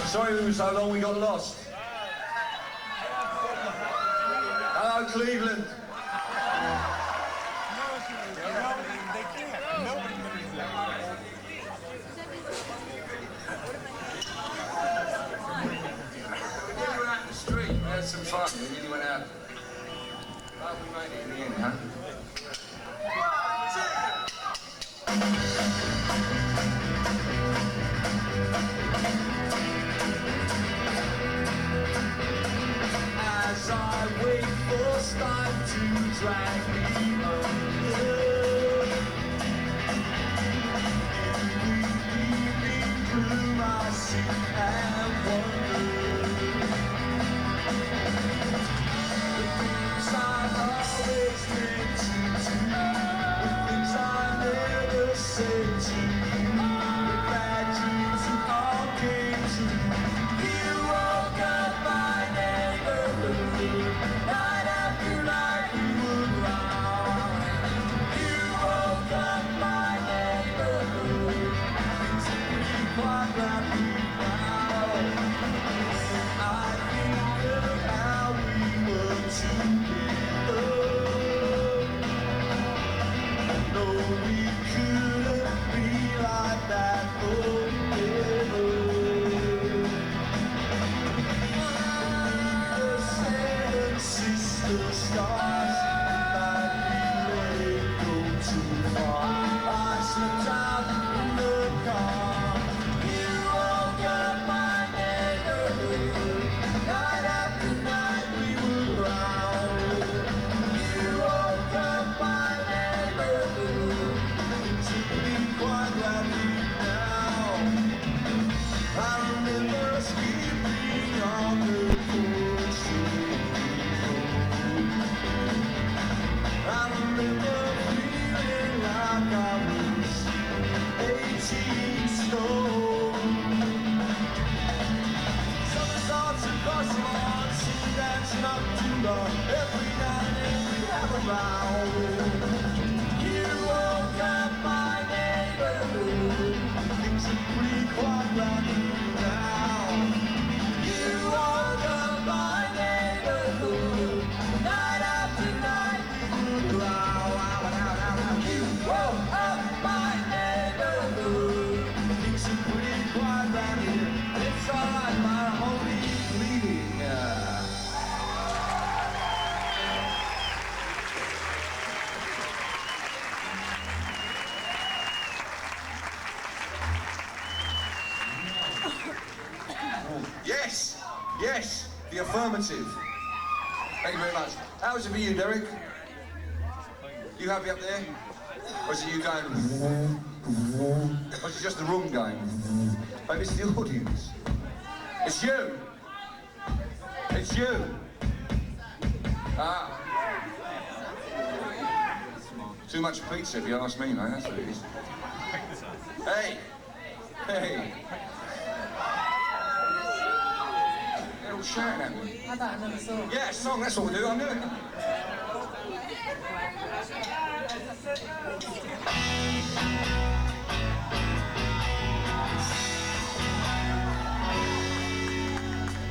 Sorry we were so long, we got lost. Hello, Cleveland. They can't. Nobody can do that. We were out in the street, we had some fun, we really went out. Oh, we made it in the end, huh? As I wait for time to drag me under, in the evening gloom I sit and wonder. The things I've always meant to do, the things I never said to you, the bad dreams that all came true. You woke up my neighborhood, night after night you would round. You woke up my neighborhood, things that we quite happy now. I think of how we were together. No, we couldn't be like that forever. Sister stars, might be late, go too far. I slipped out in the car. You woke up my neighborhood, night after night we would round. You woke up my neighborhood, to be quite happy now. I remember sleeping on the porch. I remember feeling like I was 18 stone. Summer starts across the lawn, singing, dancing up to dawn. Every night and then we have a round. You woke up my neighborhood, things are pretty quite right now. You woke up my neighborhood, night after night. You woke up my neighborhood, things are pretty quiet round here. It's alright, my homie bleeding. Yes, yes, the affirmative. Thank you very much. How was it for you, Derek? You happy up there? Or is it you going? Or is it just the room going? Maybe it's the audience. It's you. It's you. Ah. Too much pizza, if you ask me, mate. That's what it is. Hey. Hey. They're all shouting at me. How about another song? Yeah, a song. That's what we do. I knew it.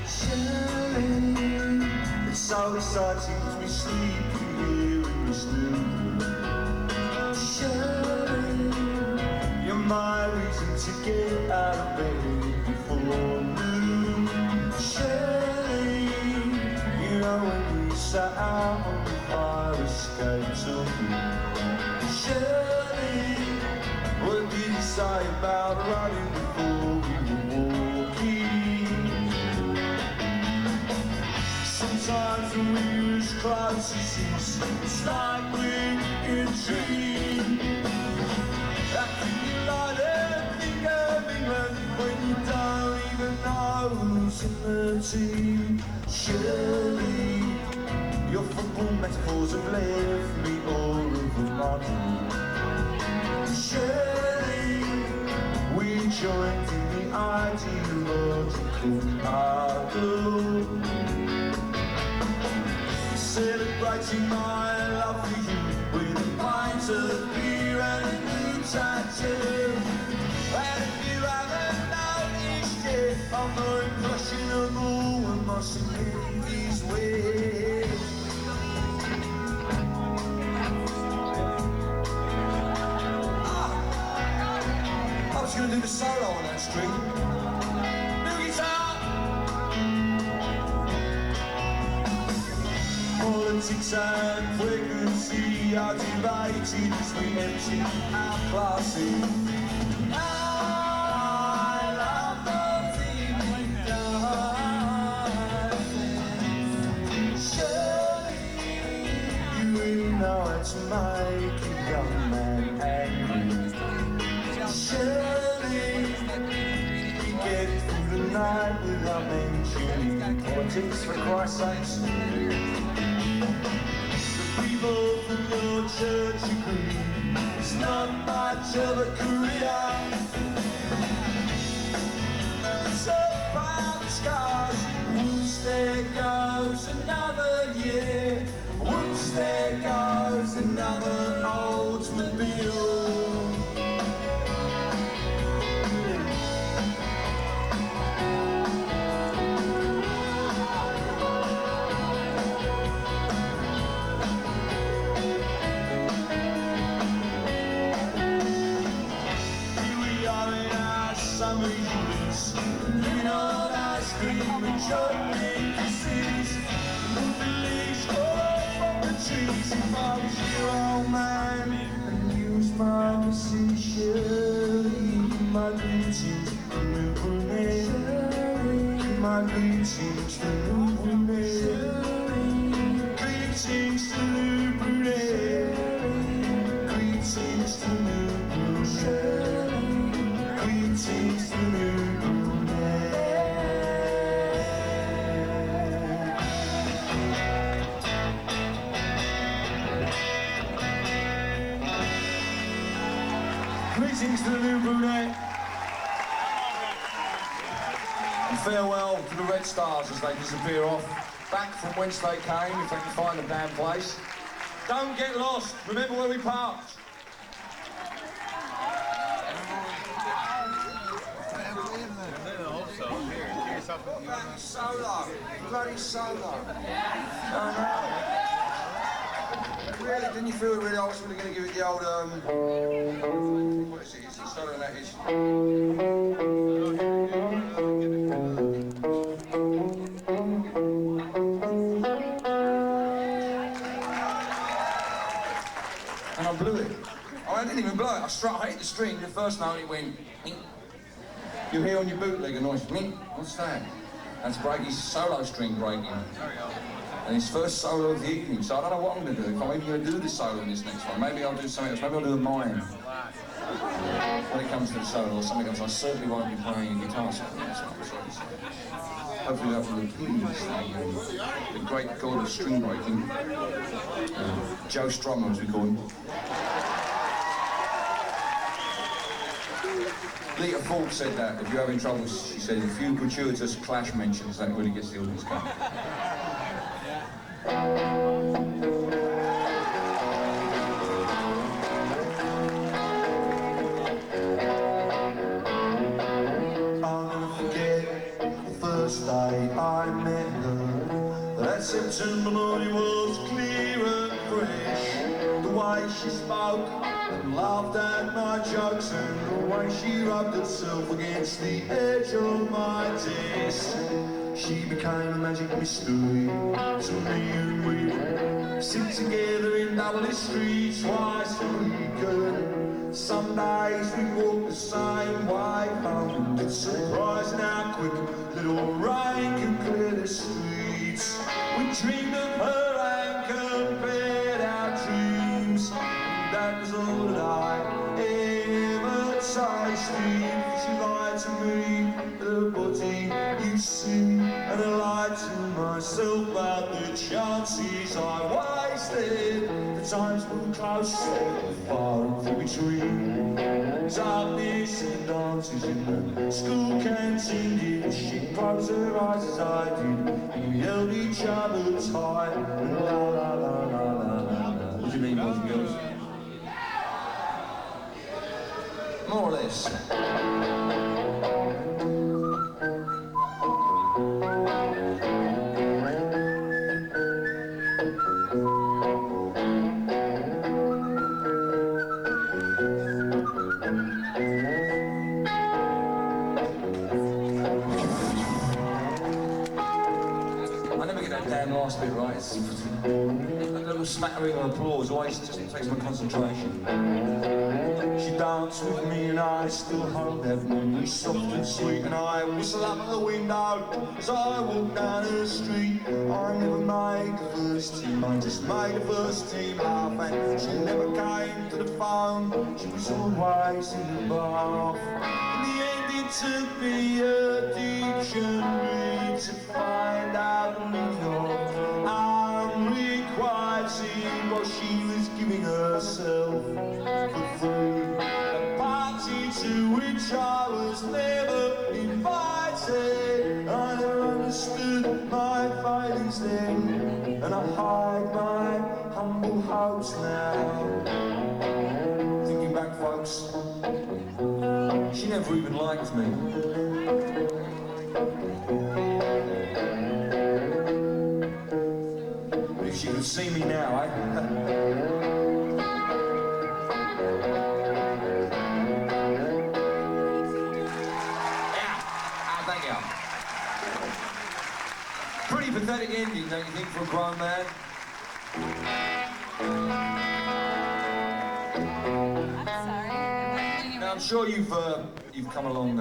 Shirley, it's so exciting as we sleep here in this room. Shirley, you're my reason to get out of bed before noon. Shirley, you know when we sat out on the fire escape till noon. Shirley, what did you say about running before we were walking? Sometimes when we was close, it's like we're in a dream. I feel like think of England when you don't even know who's in the team. Shirley, your football metaphors have left me all over my dream. Shirley, we joined in the ideological cargo, celebrating my love for you with a pint of beer and a new tattoo. And if you haven't noticed yet, I'm not wants to get his way. I was going to do the solo on that string. New guitar! Politics and frequency are divided as we empty our classes. I love those evening dances. Shirley, you really know how to make a young man angry. Shirley, we get through the night without mentioning politics, for Christ's sakes. The people from your church agree it's not much of a career. So far the scars, whoops, there goes another year. Whoops, there goes another Oldsmobile. Summer evenings, living on ice cream and chocolate kisses. Move the leaves off from the trees. If I was your old man and use my position, my greetings to new brunette. My greetings to new brunette. Greetings to new brunette. Greetings to new brunette. Greetings to new brunette. Greetings to the new brunette. And farewell to the Red Stars as they disappear off, back from whence they came, if they can find a damn place. Don't get lost, remember where we parked. Bloody solo, bloody solo. Really, didn't you feel really I was really going to give it the old, what is it? It's the solo that is. And I blew it. Oh, I didn't even blow it. I hit the string, the first note it went. You hear on your bootleg a noise, what's that? That's Bragg's solo string breaking. And his first solo of the evening, so I don't know what I'm going to do. If I'm even going to do the solo in this next one, maybe I'll do something else, maybe I'll do a mime. When it comes to the solo or something else, I certainly won't be playing a guitar solo. Hopefully that will please the great god of string breaking, Joe Strummer as we call him. Lita Ford said that, if you're having trouble, she said, a few gratuitous Clash mentions, that really gets the audience going. I'll never forget the first day I met her. That September morning was clear and fresh. The way she spoke and laughed at my jokes, and the way she rubbed herself against the edge of my desk. She became a magic mystery to me, and we would sit together in Dublin streets twice a week. And some days we walked the same way home. It's surprising how quick little rain can clear the streets. We dreamed of her and compared our dreams. That was all that I ever tasted. She lied to me, the body you see, and I lied to myself about the chances I wasted. The times were close, far and between. Darkness and dances in the school canteen. She closed her eyes as I did, and we held each other tight. And la la la la la la. What do you mean, boys and girls? More or less. damn last bit, right? It's a little smattering of applause always just takes my concentration. She danced with me and I still hung that memory soft and sweet, and I whistle out the window as I walk down the street. I never made the first team, I just made the first team laugh, and she never came to the phone, she was always in the bath. In the end it took me a dictionary to find out the meaning of unrequited, while she was giving herself for free. A party to which I was never invited. I never understood my feelings then, and I hide my humble hopes now. Thinking back, folks, she never even liked me. But if she could see me now, thank you. Pretty pathetic ending, don't you think, for a grown man? Now, I'm sure you've come along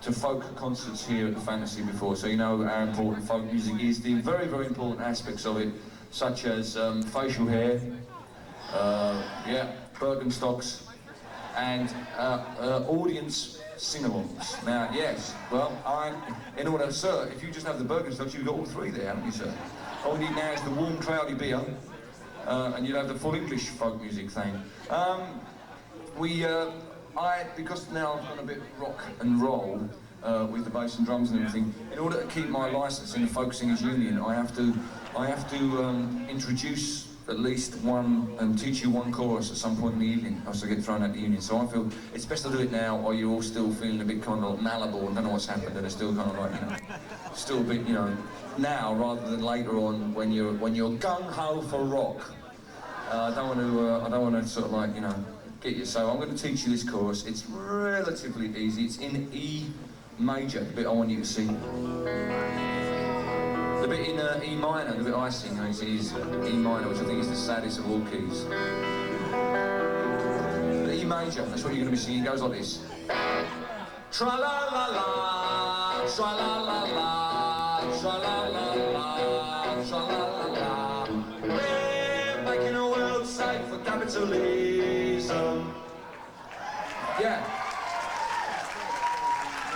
to folk concerts here at the Phantasy before, so you know how important folk music is. The very, very important aspects of it, such as facial hair, Birkenstocks, and audience sing-alongs. Now, yes, well, in order, sir, if you just have the Birkenstocks, you've got all three there, haven't you, sir? All you need now is the warm, cloudy beer, and you'll have the full English folk music thing. Because now I've gone a bit rock and roll with the bass and drums and everything, in order to keep my licence in the Folk Singers Union, I have to introduce at least one and teach you one chorus at some point in the evening, else I get thrown out the union. So I feel it's best to do it now, or you're all still feeling a bit kind of malleable and don't know what's happened, and it's still kind of like, you know, still a bit, you know, now rather than later on when you're gung ho for rock. I don't want to sort of like, you know, get you. So I'm going to teach you this chorus. It's relatively easy. It's in E major, the bit I want you to sing. The bit in E minor, the bit I sing, is E minor, which I think is the saddest of all keys. The E major, that's what you're going to be singing. It goes like this. Tra-la-la-la, tra-la-la-la, tra-la-la-la, tra-la-la-la. We're making a world safe for capitalism. Yeah.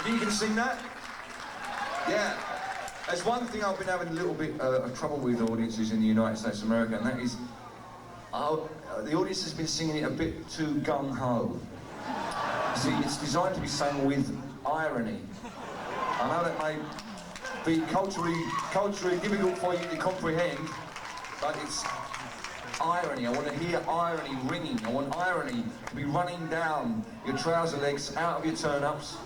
You can sing that? Yeah. There's one thing I've been having a little bit of trouble with audiences in the United States of America, and that is the audience has been singing it a bit too gung-ho. See, it's designed to be sung with irony. I know that may be culturally difficult for you to comprehend, but it's irony. I want to hear irony ringing. I want irony to be running down your trouser legs, out of your turn-ups.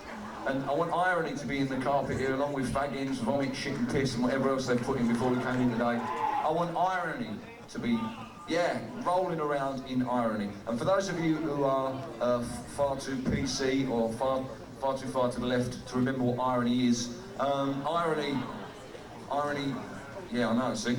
And I want irony to be in the carpet here, along with faggins, vomit, shit and piss and whatever else they put in before we came in today. I want irony to be, rolling around in irony. And for those of you who are far too PC or far too far to the left to remember what irony is, irony, yeah, I know, see?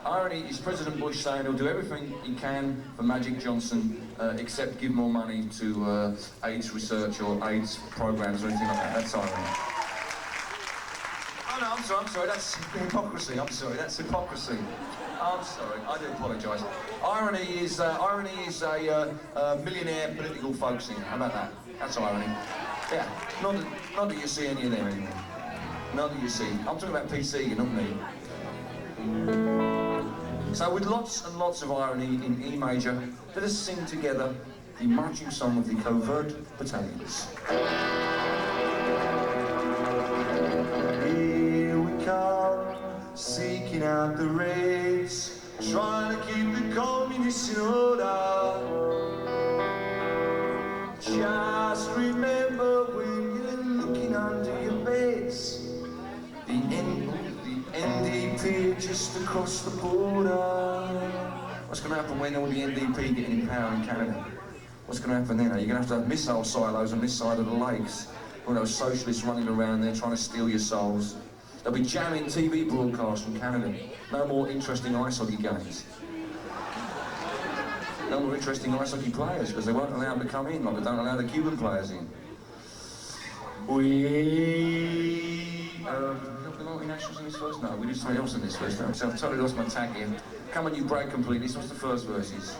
Irony is President Bush saying he'll do everything he can for Magic Johnson, except give more money to AIDS research or AIDS programs or anything like that. That's irony. Oh no, I'm sorry, that's hypocrisy. I'm sorry, that's hypocrisy. I'm sorry, I do apologise. Irony is a millionaire political folk singer. How about that? That's irony. Yeah, not that you see any of them anymore. Not that you see. I'm talking about PC, not me. So with lots and lots of irony in E major, let us sing together the marching song of the covert battalions. Here we come, seeking out the raids, trying to keep the communists in order. Just remember when you're looking under your beds, the NDP just across the border. What's going to happen when all the NDP get in power in Canada? What's going to happen then? Are you going to have missile silos on this side of the lakes? All those socialists running around there trying to steal your souls. They'll be jamming TV broadcasts from Canada. No more interesting ice hockey games. No more interesting ice hockey players, because they won't allow them to come in, like they don't allow the Cuban players in. We got the multinationals in this verse? No, we did something else in this verse. No, so I've totally lost my tag here. Come on, you Bragg completely. This was the first verses.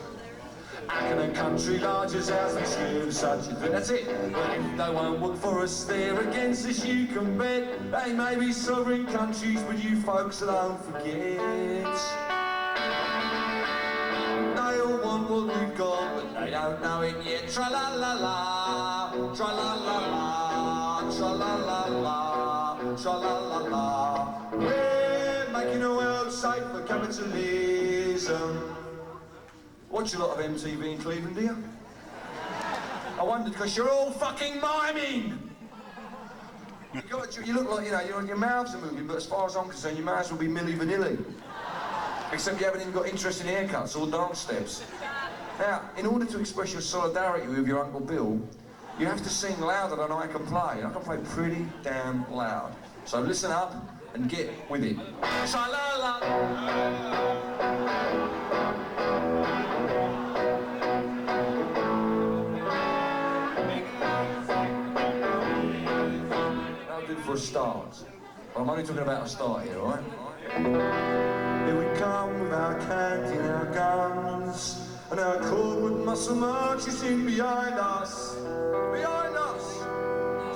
I can a country large as ours and give such a threat. That's it. But if no one would for us, they're against us, you can bet. They may be sovereign countries, but you folks don't forget. They all want what we've got, but they don't know it yet. Tra-la-la-la, tra-la-la-la, tra-la-la-la, tra-la-la-la. We're making the world safe for capitalism. Watch a lot of MTV in Cleveland, do you? I wondered, because you're all fucking miming! You look like, you know, your mouths are moving, but as far as I'm concerned, you might as well be Milli Vanilli. Except you haven't even got interesting haircuts or dance steps. Now, in order to express your solidarity with your Uncle Bill, you have to sing louder than I can play. I can play pretty damn loud. So listen up and get with it. Sha-la-la. For a start. Well, I'm only talking about a start here, alright? Here we come with our candy and our guns, and our corporate muscle marches in behind us. Behind us!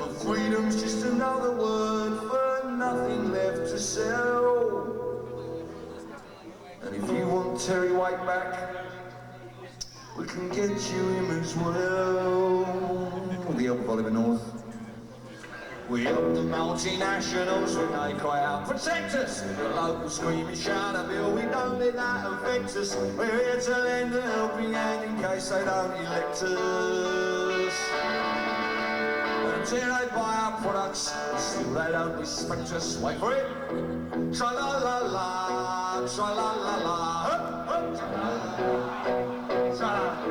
For freedom's just another word for nothing left to sell. And if you want Terry White back, we can get you him as well. With the help of Oliver North. We help the multinationals when they cry out, protect us! The local screaming shout a bill, we don't let that affect us. We're here to lend a helping hand in case they don't elect us. Until they buy our products, still they don't respect us. Wait for it! Tra-la-la-la, tra-la-la-la, tra-la-la-la, tra-la-la-la.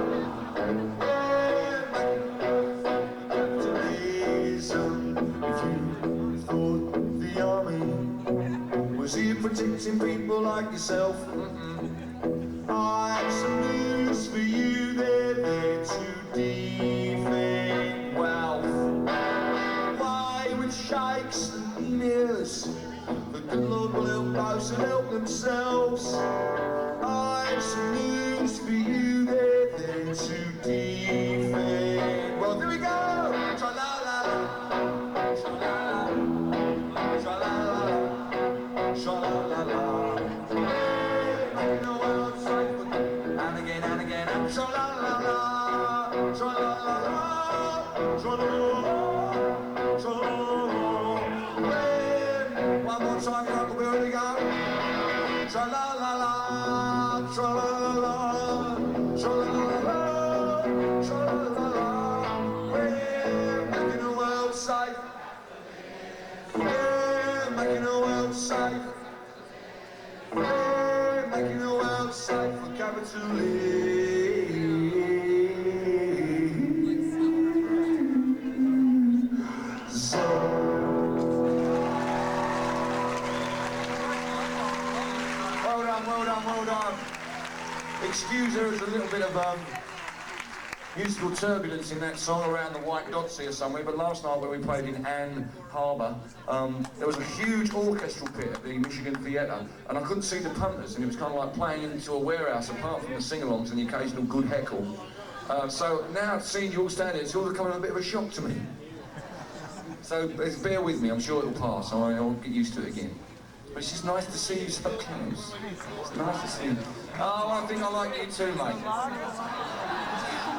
Was here protecting people like yourself? I have some news for you, they're there to defend wealth. Why with sheikhs and emirs? The good Lord will help those who help themselves. I have some news for you, they're there to defend. Well, here we go! Tra-la-la, tra-la-la, tra-la-la. Tra-la-la-la, making the world safe and again and again and tra-la-la-la, tra-la-la-la, tra-la-la-la, tra-la-la-la. One more time, Uncle Bill, here we go. Tra-la-la-la, tra-la-la-la, tra-la-la-la, tra-la-la-la. We're making the world safe. We're making the world safe. We're making the world safe for capitalism. Well done. Excuse there was a little bit of musical turbulence in that song around the White Dots here somewhere, but last night when we played in Ann Harbour, there was a huge orchestral pit at the Michigan Theatre, and I couldn't see the punters, and it was kind of like playing into a warehouse apart from the sing-alongs and the occasional good heckle. So now seeing you all standing, it's all becoming a bit of a shock to me. So bear with me, I'm sure it'll pass, I'll get used to it again. But it's just nice to see you so close. It's nice to see you. Oh, I think I like you too, mate.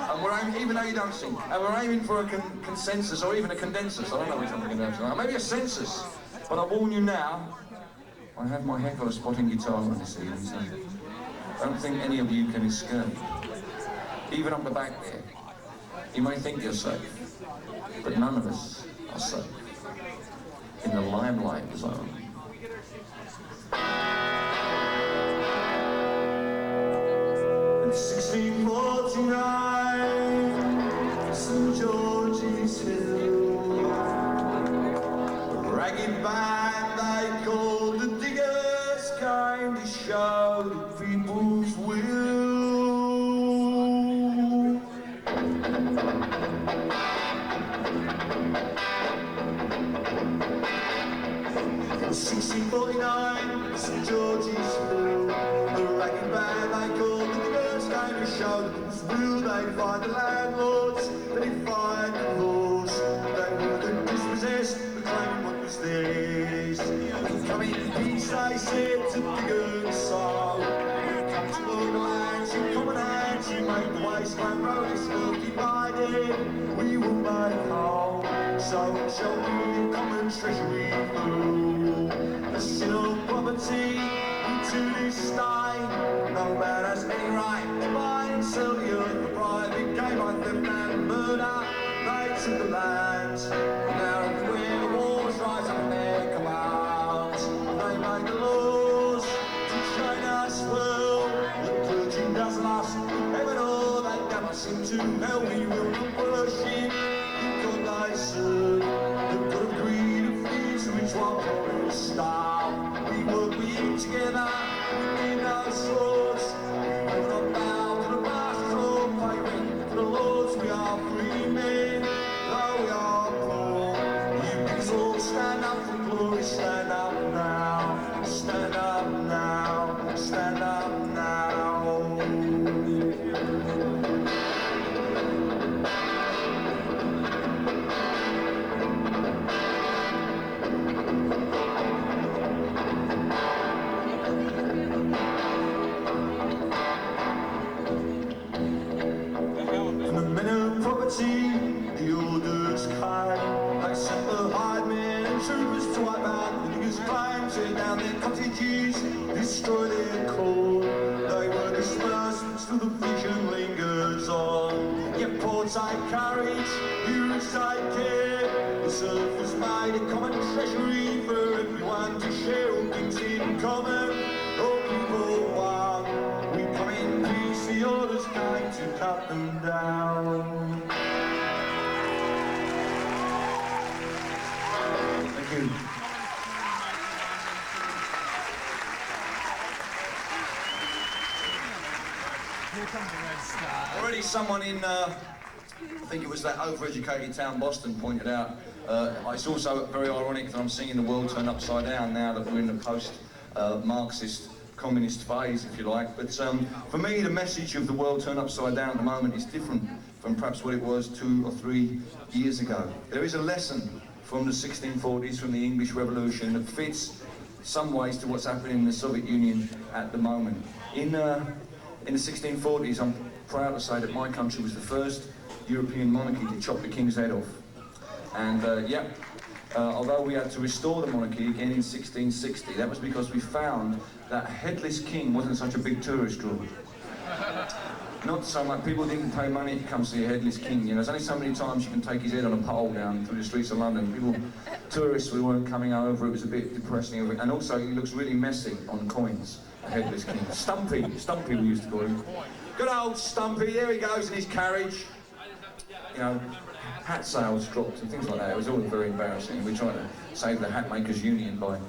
And we're aiming, even though you don't sing, and we're aiming for a consensus or even a condensus. I don't know which one we're going to have tonight. Maybe a census. But I warn you now, I have my heckler spotting guitar on this evening, so I don't think any of you can escape. Even up the back there. You may think you're safe, but none of us are safe. In the limelight zone. In 1649, St. George's Hill, a ragged band they call 1649, St George's Hill. The ragged band they called the girls came to show that it was real. They find the landlords, they find the laws. They wouldn't dispossess, but claiming what was theirs. Come in peace, they said to the good soul. Come to all the lands, you common hands, you make the wasteland road, it's still divided. We will make whole, so it shall be the common treasury full. The sin of property, to this day, no man has any right to buy and sell the earth for private gain by theft and murder. They took the land, now everywhere the wars rise up in their commands. They make the laws to train us well. The clergy does lust, heaven or they never seem to hell. We will not worship the God they serve, the God of greed, of fears, which one promise starve. We work with together, within our swords. We will not bow to the masters or pay rent to the lords. We are free men, though we are poor. You please all stand up for glory, stand up now. Stand up now, stand up now. The orders came, they sent the hired men and troopers to wipe out the diggers' claims, tear down their cottages, destroy their corn. They were dispersed, but still the vision lingers on. Yet poor take courage, you take care. This earth was made a common treasury for everyone to share. All things in common, all people one. We come in peace, the orders came to cut them down. Here comes the red star. Already someone in, I think it was that overeducated town Boston pointed out, it's also very ironic that I'm seeing the world turn upside down now that we're in the post-Marxist communist phase, if you like. But for me, the message of the world turn upside down at the moment is different from perhaps what it was 2 or 3 years ago. There is a lesson from the 1640s, from the English Revolution, that fits some ways to what's happening in the Soviet Union at the moment. In the 1640s, I'm proud to say that my country was the first European monarchy to chop the king's head off. And although we had to restore the monarchy again in 1660, that was because we found that a headless king wasn't such a big tourist draw. Not so much, people didn't pay money to come see a headless king. You know, there's only so many times you can take his head on a pole down through the streets of London. Tourists we weren't coming over, it was a bit depressing. And also, he looks really messy on coins, a headless king. Stumpy we used to call him. Good old Stumpy, there he goes in his carriage. You know, hat sales dropped and things like that. It was all very embarrassing. We tried to save the hat makers' union by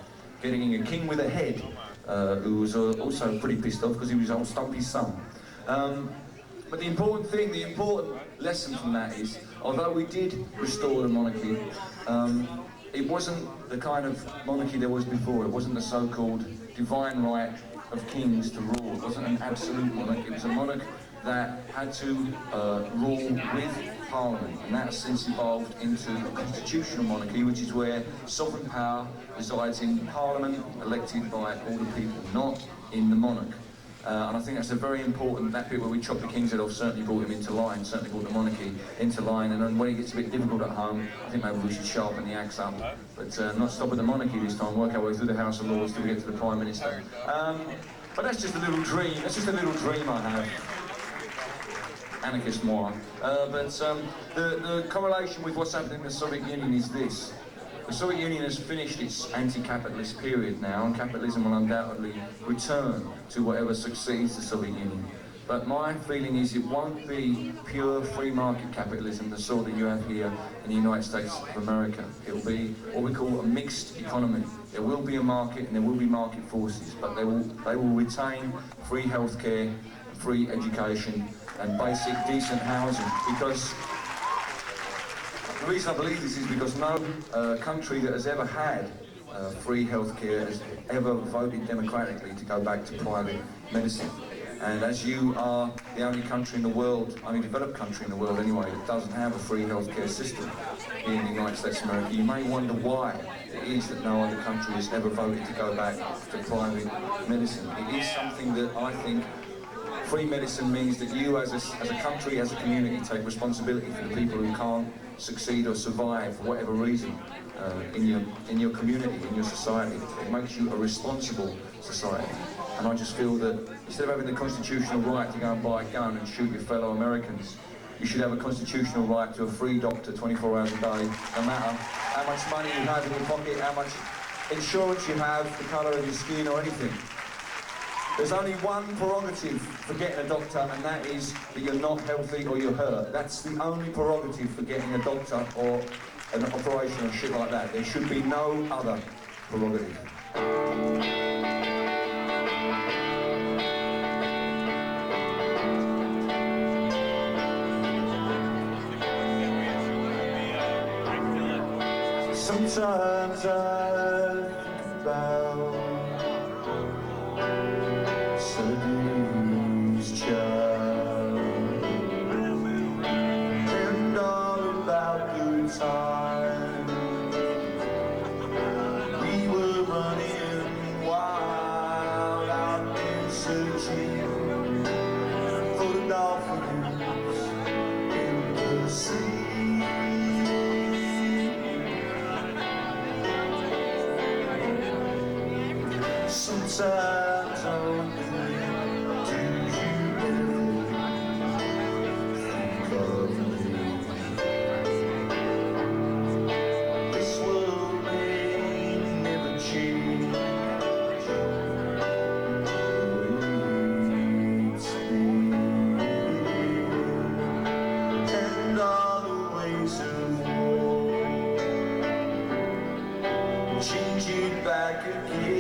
getting a king with a head, who was also pretty pissed off because he was old Stumpy's son. But the important lesson from that is, although we did restore the monarchy, it wasn't the kind of monarchy there was before. It wasn't the so-called divine right of kings to rule. It wasn't an absolute monarch. It was a monarch that had to rule with Parliament, and that has since evolved into a constitutional monarchy, which is where sovereign power resides in Parliament, elected by all the people, not in the monarch. And I think that's a very important, that bit where we chopped the king's head off certainly brought him into line, certainly brought the monarchy into line, and then when it gets a bit difficult at home, I think maybe we should sharpen the axe up, but not stop at the monarchy this time, work our way through the House of Lords till we get to the Prime Minister. But that's just a little dream, I have. Anarchist moi. The correlation with what's happening in the Soviet Union is this. The Soviet Union has finished its anti-capitalist period now, and capitalism will undoubtedly return to whatever succeeds the Soviet Union. But my feeling is it won't be pure free market capitalism, the sort that you have here in the United States of America. It will be what we call a mixed economy. There will be a market and there will be market forces, but they will retain free healthcare, free education, and basic decent housing, because the reason I believe this is because no country that has ever had free healthcare has ever voted democratically to go back to private medicine. And as you are the only country in the world, only developed country in the world anyway, that doesn't have a free healthcare system in the United States of America, you may wonder why it is that no other country has ever voted to go back to private medicine. It is something that I think free medicine means that you as a country, as a community, take responsibility for the people who can't succeed or survive for whatever reason in your community, in your society. It makes you a responsible society. And I just feel that instead of having the constitutional right to go and buy a gun and shoot your fellow Americans, you should have a constitutional right to a free doctor 24 hours a day, no matter how much money you have in your pocket, how much insurance you have, the colour of your skin or anything. There's only one prerogative for getting a doctor, and that is that you're not healthy or you're hurt. That's the only prerogative for getting a doctor or an operation or shit like that. There should be no other prerogative. Sometimes I think about Sunday's child and all about good times. We were running wild out there searching for the dolphins in the sea. Sometimes I wonder, do you ever think of me? This world may never change the way it's been, and all the ways of war change it back again.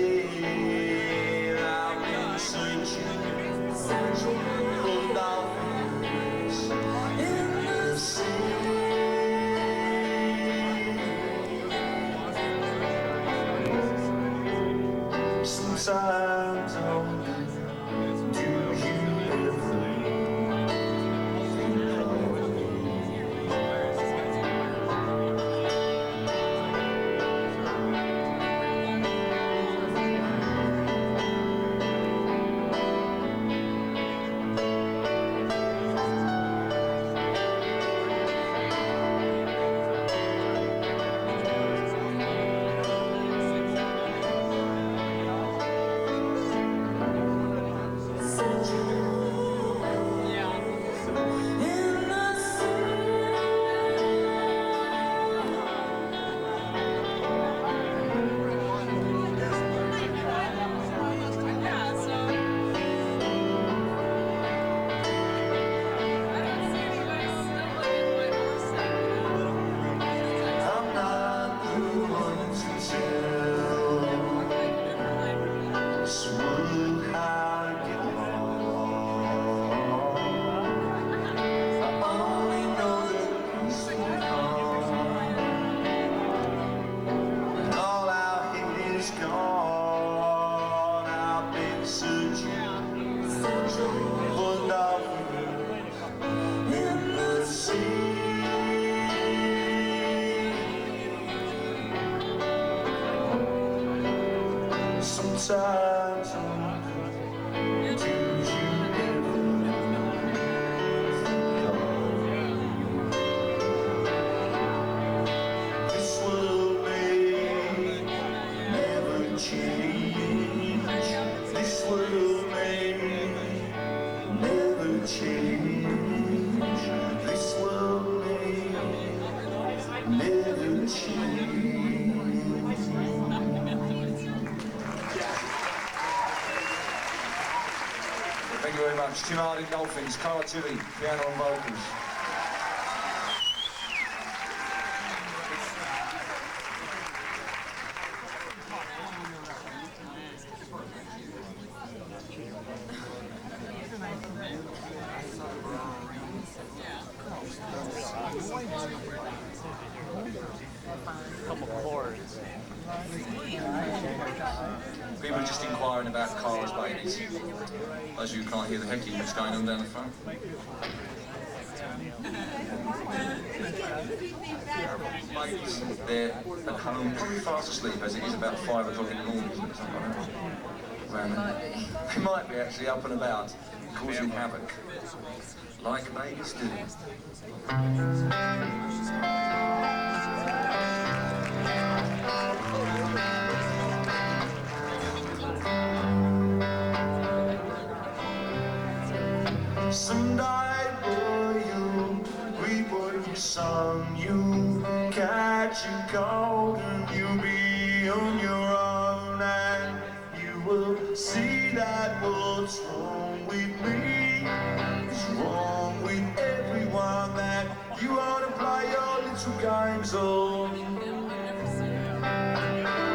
Sometimes I wonder, do you ever think of me? Sometimes I wonder, do you ever think of me? This world may never change. This world may never change. This world may never change. Thank you very much. Tim Harding, Dolphins, Cara Tilly, piano and vocals. Couple chords. People are just inquiring about cars, ladies. Those of you who can't hear the hecking that's going on down the front. Ladies, they're at home, probably fast asleep, as it is about 5 o'clock in the morning, isn't it? Something like that. Around there. They might be actually up and about, causing havoc, like ladies do. Someday, boy, you'll reap what you sown. You catch a cold and you'll be on your own, and you will see that what's wrong with me is wrong with everyone that you want to play your little games on.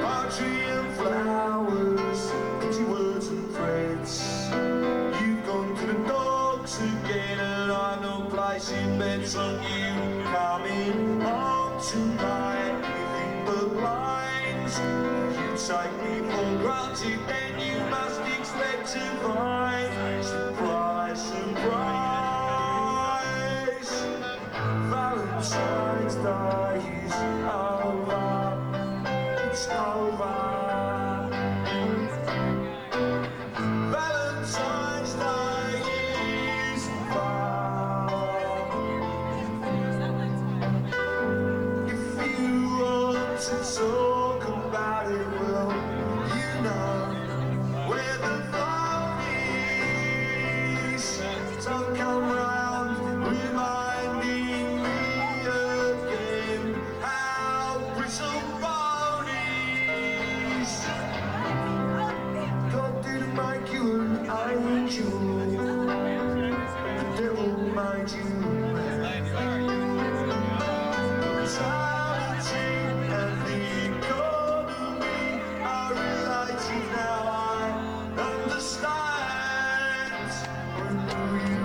Poetry and flowers, pretty words and threads. You've gone to the dogs again, and I've no place in beds on you. Coming home tonight, nothing but lines. You take me for granted, then you must expect to find surprise, surprise. Valentine's Day is over. It's over. Valentine's Day is over. If you want to talk about it, well, you know where the phone is. Don't come round reminding me again how brittle bone is. God didn't make you an angel, the devil made you man. Mortality and the economy are related now, I understand. When do you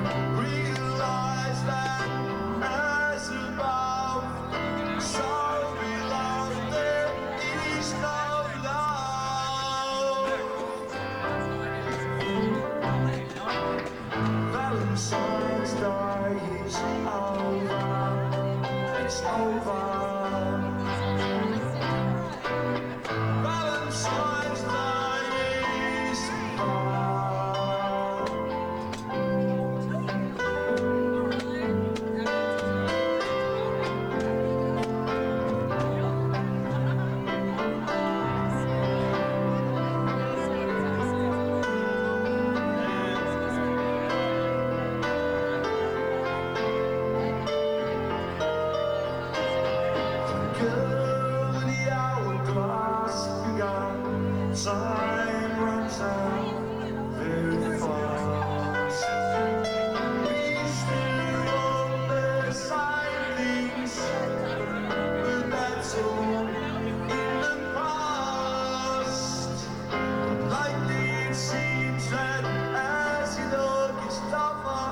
realise that as above, so below, there is no love? Valentine's Day is over. It's over. Valentine's Day is over. Girl with the hourglass begun, time runs out very fast. We still on the same things, but that's all in the past. Lately it seems that as it all gets tougher,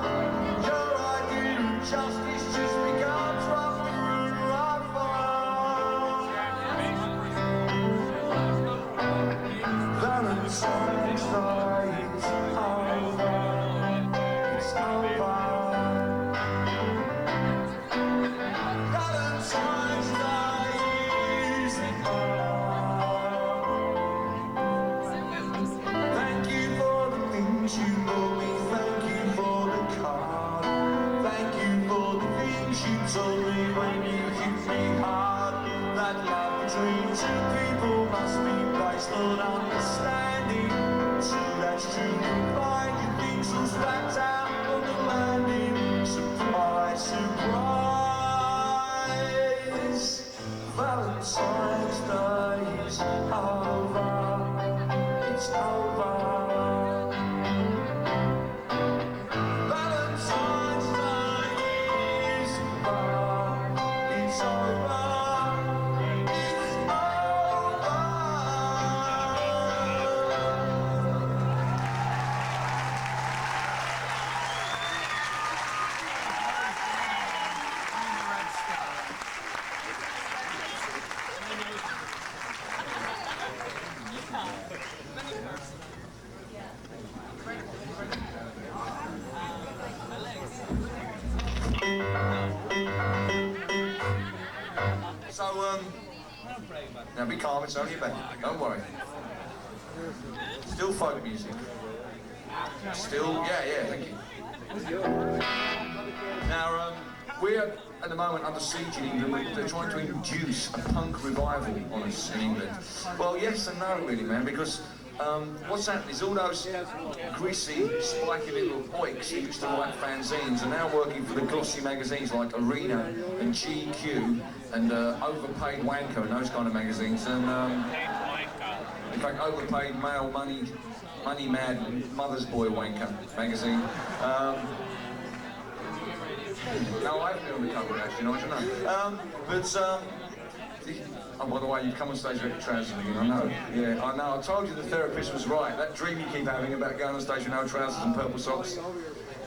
your idea of justice just becomes rougher and rougher. Valentine's Day is over. It's over. Valentine's Day is over. Thank you for the things you bought me. Thank you for the card. Thank you for the things you told me when you hit me hard. That love between two people must be based on understanding. True, that's true. Find your things all stacked out on the landing. Surprise, surprise. Valentine's Day is over. It's over. Valentine's Day is over. It's over. now be calm, it's only a band, don't worry. Still folk music. Still, yeah, thank you. Now, we're at the moment under siege in England. They're trying to induce a punk revival on us in England. Well, yes and no, really, man, because what's happened is all those greasy, spiky little oiks who used to write fanzines are now working for the glossy magazines like Arena and GQ and Overpaid Wanker and those kind of magazines. And in fact, Overpaid Male Money Mad Mother's Boy Wanker magazine. No, I haven't been on the cover actually, I don't know. Oh, by the way, you've come on stage with trousers again, I know. Yeah, I know. I told you the therapist was right. That dream you keep having about going on stage with no trousers and purple socks,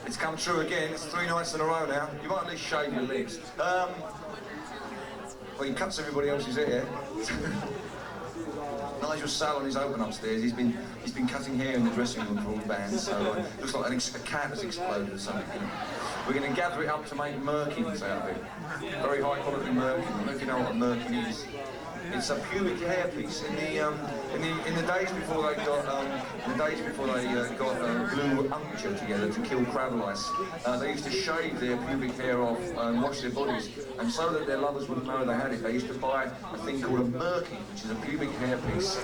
it's come true again. It's 3 nights in a row now. You might at least shave your legs. Well, he cuts everybody else's hair. Nigel's salon is open upstairs. He's been cutting hair in the dressing room for all the bands, so looks like a cat has exploded or something. You know. We're going to gather it up to make merkins out of it. Very high quality merkin. I don't know if you know what a merkin is. It's a pubic hair piece. In the days before they got blue unction together to kill crab lice, they used to shave their pubic hair off and wash their bodies, and so that their lovers wouldn't know they had it, they used to buy a thing called a merkin, which is a pubic hair piece.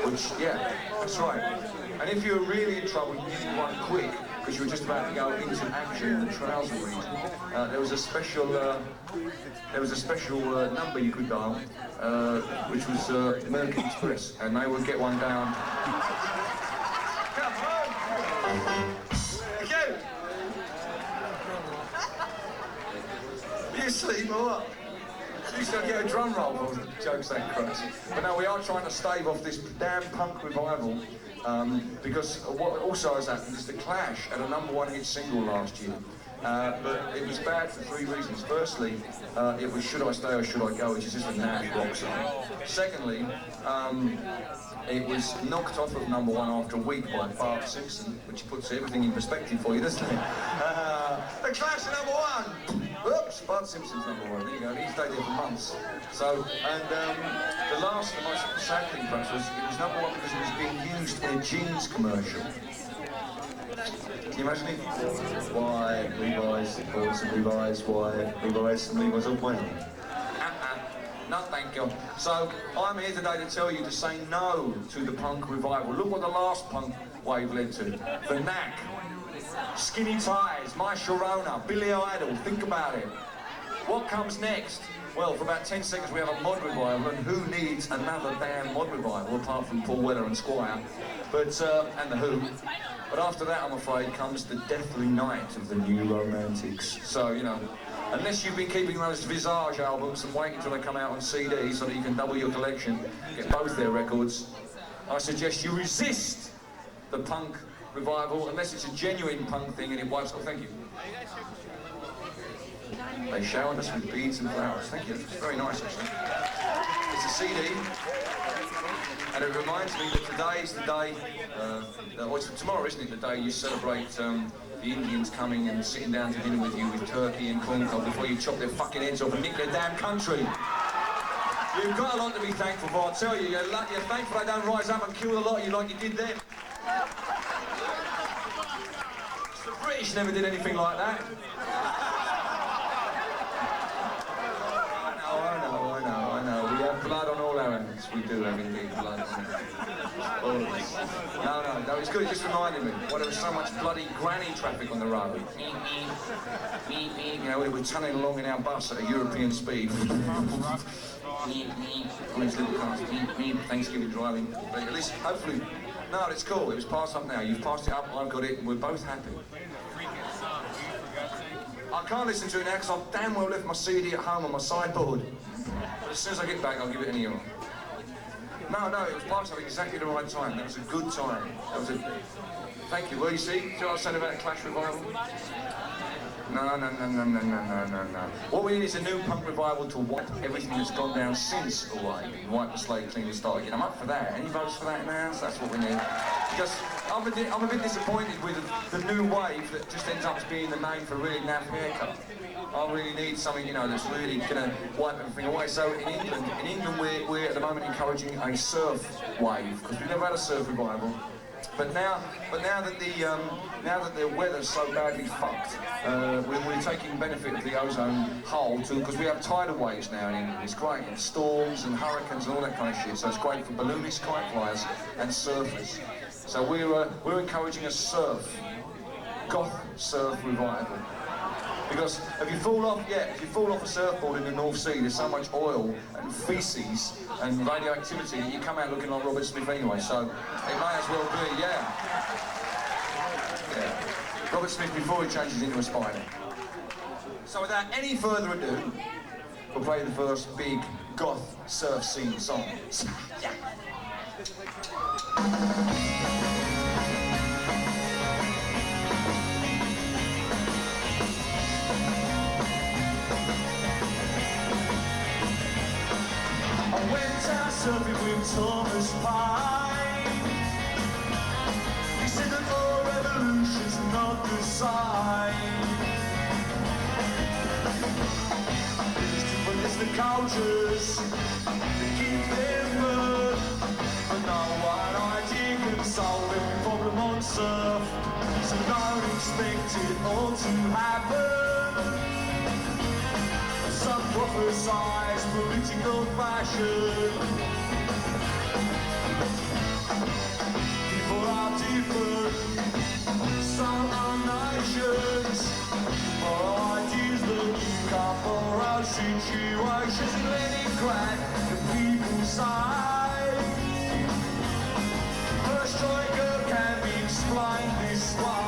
Which, yeah, that's right. And if you were really in trouble, you needed one quick, because you were just about to go into action in the trouser region. There was a special number you could dial, which was Merkin Express, and they would get one down. Come on! Again! Are you asleep or what? You used to get a drum roll for jokes that crazy. But no, we are trying to stave off this damn punk revival. Because what also has happened is The Clash had a #1 hit single last year, but it was bad for 3 reasons. Firstly, it was Should I Stay or Should I Go, which is just a naff rock song. Secondly, it was knocked off of #1 after a week by Bart Simpson, which puts everything in perspective for you, doesn't it? The Clash are #1! Oops, Bart Simpson's #1, there you go, he stayed there for months. So, and the most sad thing perhaps was, it was #1 because it was being used in a jeans commercial. Can you imagine it? Why, Levi's, bought some Levi's, why, Levi's, some Levi's on my own. No, thank you. So, I'm here today to tell you to say no to the punk revival. Look what the last punk wave led to. The Knack. Skinny Ties, My Sharona, Billy Idol, think about it. What comes next? Well, for about 10 seconds we have a mod revival, and who needs another damn mod revival apart from Paul Weller and Squire, but and the Who. But after that, I'm afraid, comes the deathly night of the new romantics. So, you know, unless you've been keeping those Visage albums and waiting until they come out on CD so that you can double your collection, get both their records, I suggest you resist the punk revival, unless it's a genuine punk thing and it wipes. Oh, thank you. They showered us with beads and flowers. Thank you. It's very nice, actually. It's a CD, and it reminds me that today is the day. Well, it's tomorrow, isn't it? The day you celebrate the Indians coming and sitting down to dinner with you with turkey and corn cob before you chop their fucking heads off and nick their damn country. You've got a lot to be thankful for. I tell you, you're thankful they don't rise up and kill the lot of you like you did then. The British never did anything like that. I know. We have blood on all our hands. We do have indeed blood on our hands. No, it's good. It just reminded me. Well, there was so much bloody granny traffic on the road. You know, we were tunneling along in our bus at a European speed. On these little cars. Thanksgiving driving. But at least, hopefully, no, it's cool. It was passed up now. You've passed it up, I've got it, and we're both happy. I can't listen to it now because I've damn well left my CD at home on my sideboard. But as soon as I get back, I'll give it an ear. No, it was passed up at exactly the right time. That was a good time. That was a... Thank you. Well, you see, do you know what I said about the Clash revival? No. What we need is a new punk revival to wipe everything that's gone down since away. Wipe the slate clean and start again. I'm up for that. Any votes for that in the house? That's what we need. Because I'm a bit disappointed with the new wave that just ends up being the name for a really naff haircut. I really need something, you know, that's really gonna wipe everything away. So in England, we're at the moment encouraging a surf wave because we've never had a surf revival. But now that the weather's so badly fucked, we're taking benefit of the ozone hole too, because we have tidal waves now in England. It's great, and storms and hurricanes and all that kind of shit. So it's great for balloonists, kite flyers, and surfers. So we're encouraging a goth surf revival. Because if you fall off a surfboard in the North Sea, there's so much oil and feces and radioactivity that you come out looking like Robert Smith anyway, so it may as well be, yeah. Robert Smith before he changes into a spider. So without any further ado, we'll play the first big goth surf scene song. Yeah. I went out surfing with Thomas Pine. He said that all revolution's not the sign. There's different as the cultures that keep their word, but no one idea can solve every problem on surf. So don't expect it all to happen. Some prophesize political fashion. People are different, some are nations. Our ideas that you come for our situations in Leningrad, the people side. First striker can be explained this way.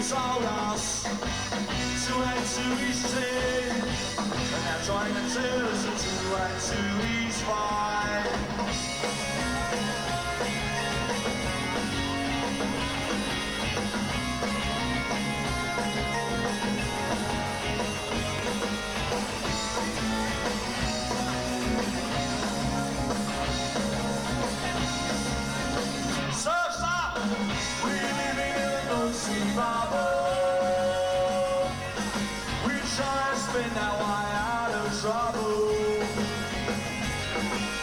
Told us to add to his 10, and now trying to tell us to add to his 5. Surf's up! We're living in a no-sea bubble. Spend our way out of trouble.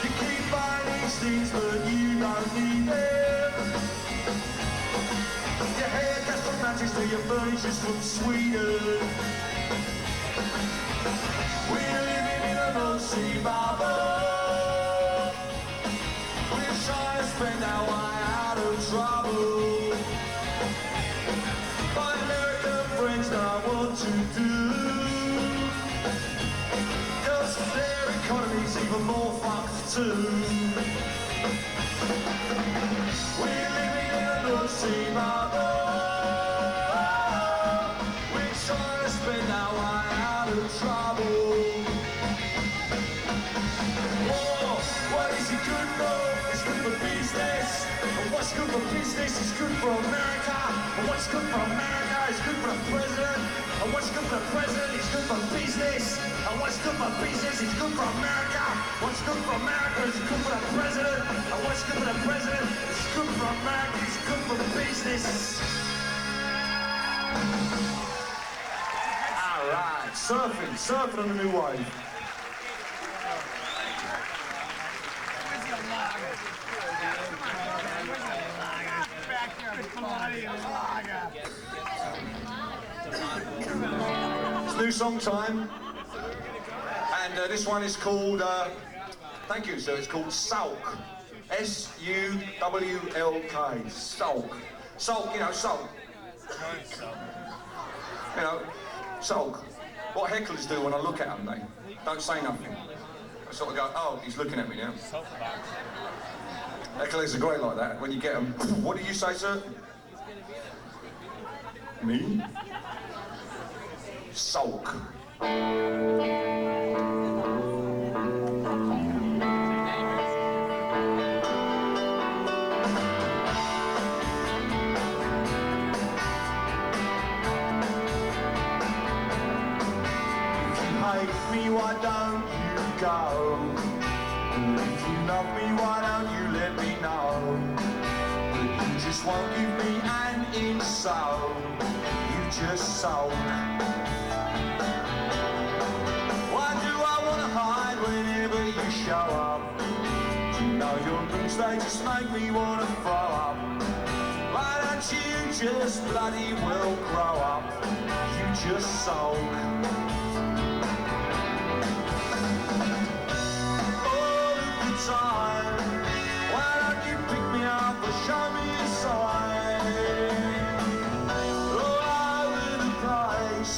You keep buying these things, but you don't need them. Your hair gets from Manchester, your furniture's from Sweden. We're living in a no-sea bubble. We're trying to spend our way out of trouble. My American friends know what to do. Their economy's even more fucked too. We're living in a no-sea bubble. We're trying to spend our way out of trouble. War, what is it good for? It's good for business. And what's good for business is good for America. And what's good for America is good for the president. And what's good for the president is good for business. And what's good for business is good for America. What's good for America is good for the president. And what's good for the president is good for America. It's good for business. All right, surfing on the new wave. It's new song time, and this one is called, thank you sir, it's called Sulk. S-U-W-L-K, Sulk. Sulk, you know, Sulk. You know, Sulk. What hecklers do when I look at them, they don't say nothing. I sort of go, oh, he's looking at me now. Hecklers are great like that, when you get them. What did you say, sir? Me? Sulk. Me, why don't you go? If you love me, why don't you let me know that you just won't give me an inch, so you just sulk. Why do I want to hide whenever you show up? You know your moves, they just make me want to throw up. Why don't you just bloody well grow up? You just sulk. All of the time, why don't you pick me up or show me a sign? All over the place,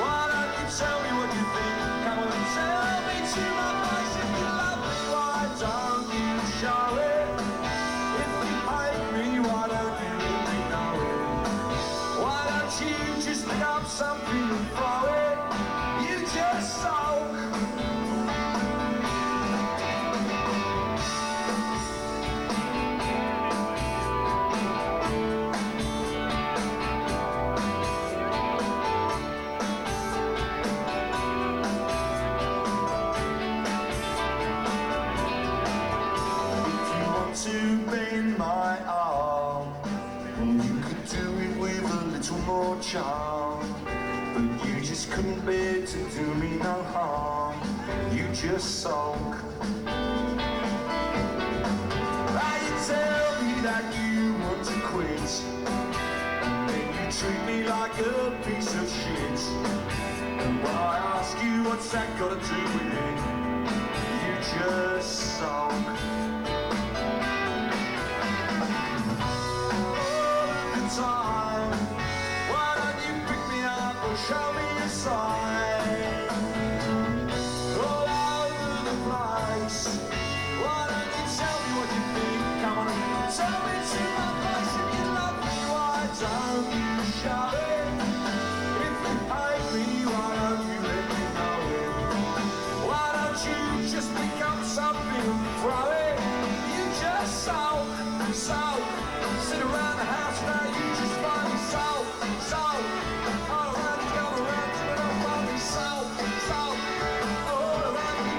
why don't you tell me what you think? Come on and tell me to my face if you love me, why don't you show it? If you hate me, why don't you let me know it? Why don't you just pick up something and throw it? You just sulk. To bend my arm, well, you could do it with a little more charm, but you just couldn't bear to do me no harm. You just sulk. Now you tell me that you want to quit, and then you treat me like a piece of shit. And when I ask you what's that got to do with it, you just sulk. Time. Why don't you pick me up or show me a sign? All over the place, why don't you tell me what you think? Come on and tell me to my face if you love me, why don't you show it? If you hate me, why don't you let me know it? Why don't you just pick up something and throw it? You just sulk, sulk, sit around the house now, you just find me sulk, sulk, all around you, come around you, and I'll find me sulk, sulk, all around you.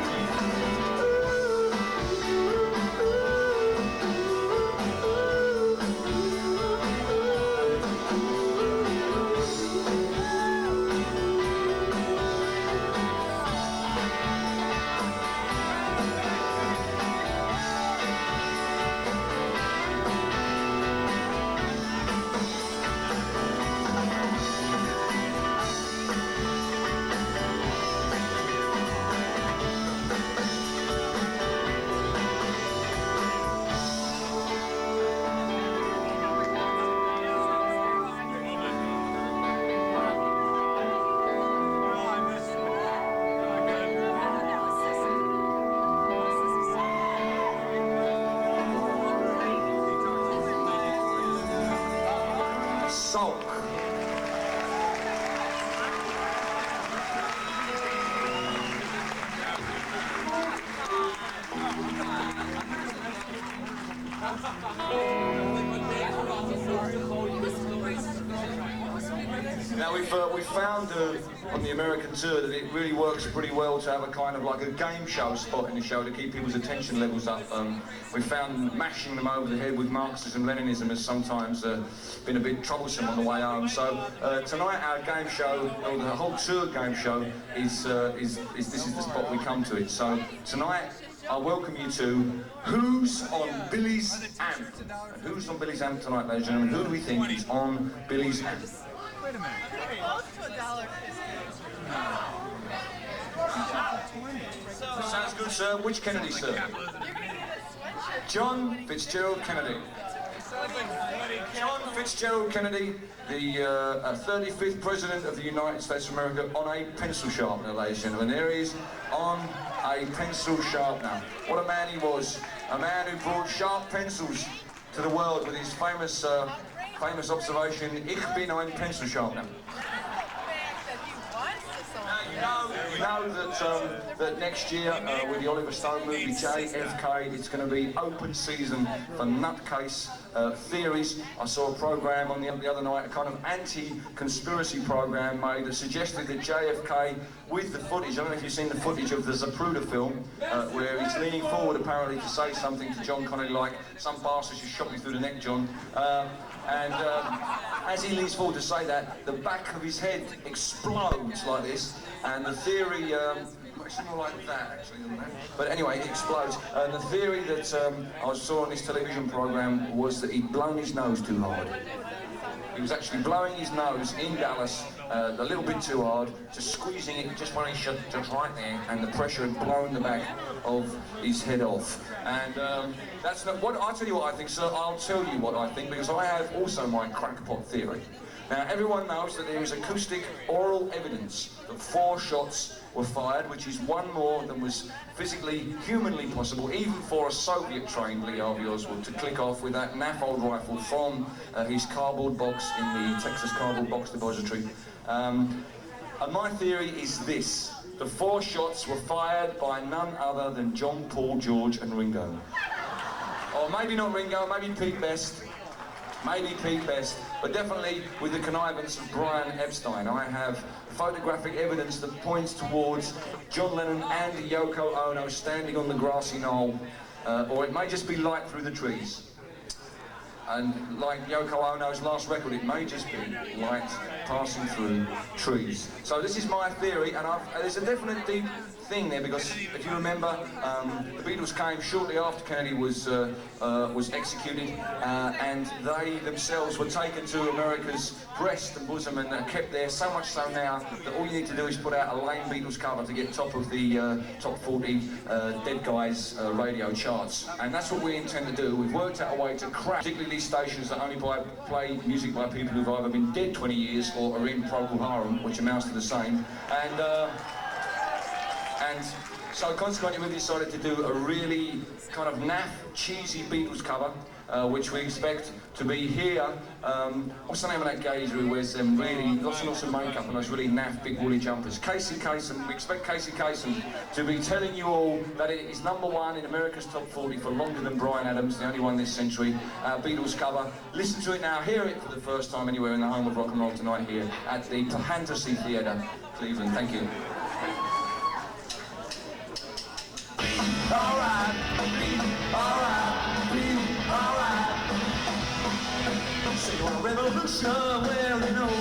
Sulk. Now we've found on the American tour that it really works pretty well to have a kind of like a game show spot in the show to keep people's attention levels up. We found mashing them over the head with Marxism, Leninism has sometimes been a bit troublesome on the way home. So tonight our game show, or the whole tour game show, is this is the spot we come to it. So tonight I welcome you to Who's on Billy's Amp? And who's on Billy's Amp tonight, ladies and gentlemen? Who do we think is on Billy's Amp? Wait a minute. Sounds good, sir. Which Kennedy, sir? John Fitzgerald Kennedy. John Fitzgerald Kennedy, the 35th President of the United States of America, on a pencil sharpener, ladies and gentlemen. There he is on a pencil sharpener. What a man he was. A man who brought sharp pencils to the world with his famous observation, Ich bin ein pencil sharpener. Now, you know that that next year, with the Oliver Stone movie JFK, it's going to be open season for nutcase theories. I saw a program on the other night, a kind of anti-conspiracy program made that suggested that JFK, with the footage, I don't know if you've seen the footage of the Zapruder film, where he's leaning forward apparently to say something to John Connolly like, "Some bastard just shot me through the neck, John." As he leans forward to say that, the back of his head explodes like this, and the theory, actually more like that actually than that. But anyway, it explodes. And the theory that I saw on this television program was that he'd blown his nose too hard. He was actually blowing his nose in Dallas a little bit too hard, just squeezing it just when he should, just right there, and the pressure had blown the back of his head off. And that's not what I'll tell you what I think, sir. I'll tell you what I think, because I have also my crackpot theory. Now, everyone knows that there is acoustic oral evidence that 4 shots were fired, which is 1 more than was physically, humanly possible, even for a Soviet-trained Lee Harvey Oswald to click off with that naff old rifle from his cardboard box in the Texas Cardboard Box Depository. And my theory is this: the 4 shots were fired by none other than John, Paul, George and Ringo. Or maybe not Ringo, maybe Pete Best. Maybe Pete Best, but definitely with the connivance of Brian Epstein. I have photographic evidence that points towards John Lennon and Yoko Ono standing on the grassy knoll, or it may just be light through the trees. And like Yoko Ono's last record, it may just be light passing through trees. So this is my theory, and there's a definite deep thing there, because if you remember, the Beatles came shortly after Kennedy was executed, and they themselves were taken to America's breast and bosom and kept there, so much so now that all you need to do is put out a lame Beatles cover to get top of the top 40 Dead Guys radio charts. And that's what we intend to do. We've worked out a way to crack, particularly these stations that only play music by people who've either been dead 20 years or are in Procol Harum, which amounts to the same. And so consequently we decided to do a really kind of naff, cheesy Beatles cover, which we expect to be here. What's the name of that geezer who wears them really, lots and lots of makeup and those really naff big woolly jumpers? Casey Kasem. We expect Casey Kasem to be telling you all that it is #1 in America's top 40 for longer than Bryan Adams, the only one this century. Beatles cover. Listen to it now, hear it for the first time anywhere in the home of rock and roll tonight here at the Phantasy Theatre, Cleveland. Thank you. Alright. So you want a revolution? Well, you know,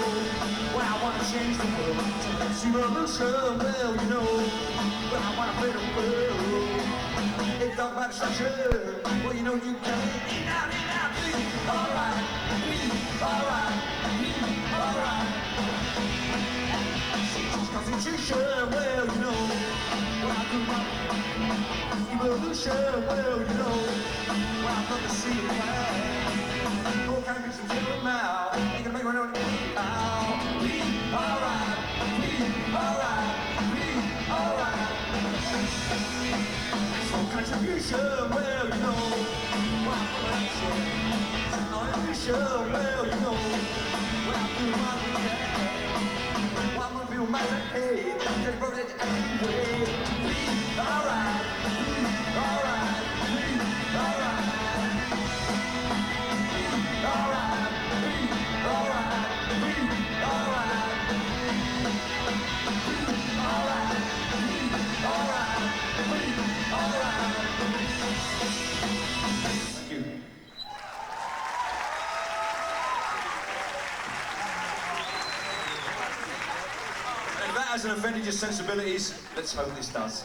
well, I want to change the world. So revolution? Well, you know, well, I want to play the world. They talk about structure. Well, you know, you can. Alright. Constitution, well, you know, well, I do my evolution, well, you know, well, I'm gonna see it now. All kind of music to them out. You can make one on So contribution, well, you know, well, I'm gonna say, well, you know, well, I'm doing my weekend. Well, I'm gonna feel my hey, just brought it anyway. Alright. If that hasn't offended your sensibilities, let's hope this does.